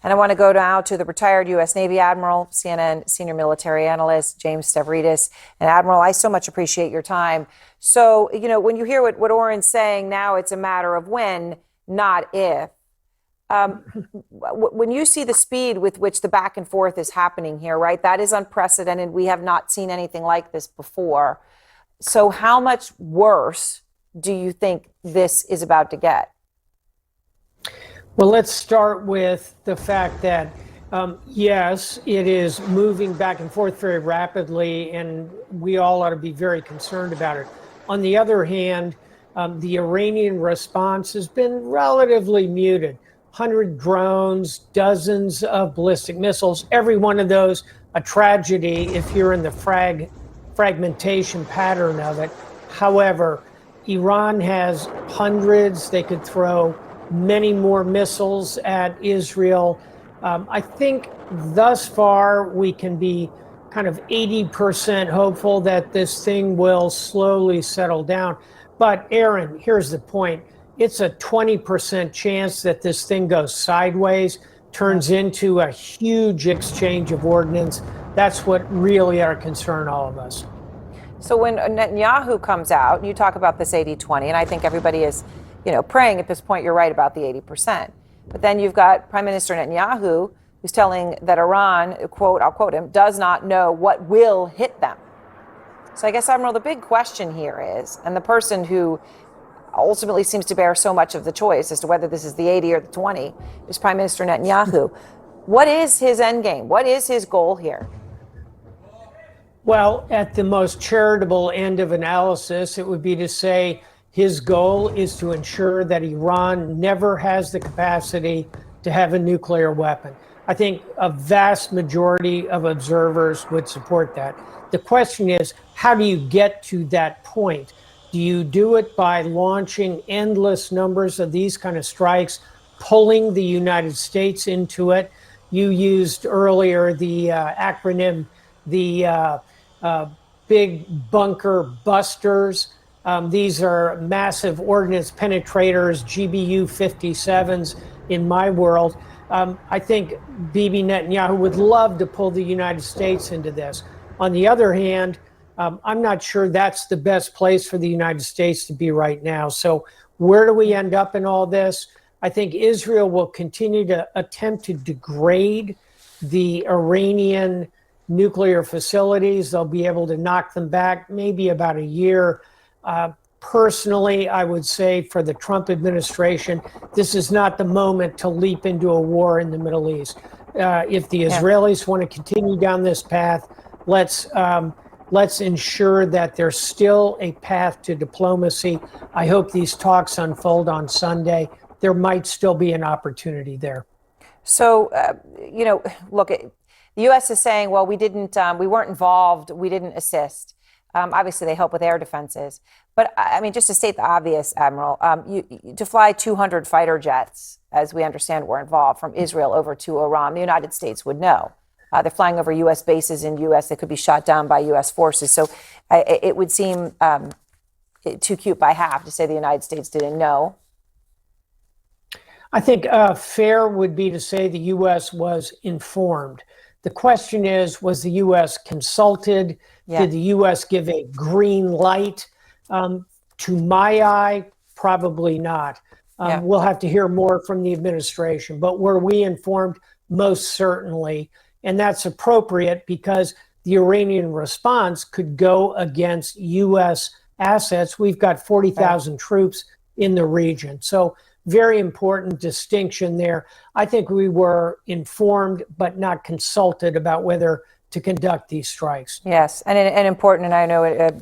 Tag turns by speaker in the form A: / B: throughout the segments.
A: And I want to go now to the retired U.S. Navy Admiral, CNN senior military analyst, James Stavridis. And Admiral, I so much appreciate your time. So, when you hear what Erin's saying now, it's a matter of when, not if. When you see the speed with which the back and forth is happening here, right, that is unprecedented. We have not seen anything like this before. So how much worse do you think this is about to get?
B: Well, let's start with the fact that, yes, it is moving back and forth very rapidly, and we all ought to be very concerned about it. On the other hand, the Iranian response has been relatively muted. 100 drones, dozens of ballistic missiles, every one of those a tragedy if you're in the fragmentation pattern of it. However, Iran has hundreds. They could throw many more missiles at Israel. I think thus far we can be kind of 80% hopeful that this thing will slowly settle down. But Erin, here's the point. It's a 20% chance that this thing goes sideways, turns into a huge exchange of ordnance. That's what really ought to concern all of us.
A: So when Netanyahu comes out, you talk about this 80-20, and I think everybody is, praying at this point you're right about the 80%. But then you've got Prime Minister Netanyahu who's telling that Iran, quote, I'll quote him, does not know what will hit them. So I guess, Admiral, the big question here is, and the person who ultimately seems to bear so much of the choice as to whether this is the 80 or the 20 is Prime Minister Netanyahu. What is his end game? What is his goal here?
B: Well, at the most charitable end of analysis, it would be to say his goal is to ensure that Iran never has the capacity to have a nuclear weapon. I think a vast majority of observers would support that. The question is, how do you get to that point? Do you do it by launching endless numbers of these kind of strikes, pulling the United States into it? You used earlier the acronym, the big bunker busters. These are massive ordnance penetrators, GBU 57s in my world. I think Bibi Netanyahu would love to pull the United States into this. On the other hand, I'm not sure that's the best place for the United States to be right now. So where do we end up in all this? I think Israel will continue to attempt to degrade the Iranian nuclear facilities. They'll be able to knock them back maybe about a year. Personally, I would say for the Trump administration, this is not the moment to leap into a war in the Middle East. If the Israelis want to continue down this path, let's ensure that there's still a path to diplomacy. I hope these talks unfold on Sunday. There might still be an opportunity there.
A: So, look, the U.S. is saying, well, we weren't involved, we didn't assist. Obviously, they help with air defenses. But, I mean, just to state the obvious, Admiral, to fly 200 fighter jets, as we understand, were involved from Israel over to Iran, the United States would know. They're flying over U.S. bases in U.S. They could be shot down by U.S. forces. So it would seem too cute by half to say the United States didn't know.
B: I think fair would be to say the U.S. was informed. The question is, was the U.S. consulted? Yeah. Did the U.S. give a green light? To my eye, probably not. We'll have to hear more from the administration. But were we informed? Most certainly. And that's appropriate because the Iranian response could go against U.S. assets. We've got 40,000 troops in the region. So very important distinction there. I think we were informed but not consulted about whether to conduct these strikes.
A: Yes, and important, and I know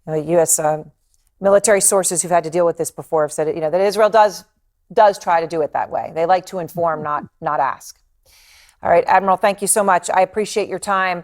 A: U.S. Military sources who've had to deal with this before have said, that Israel does try to do it that way. They like to inform, not ask. All right, Admiral, thank you so much. I appreciate your time.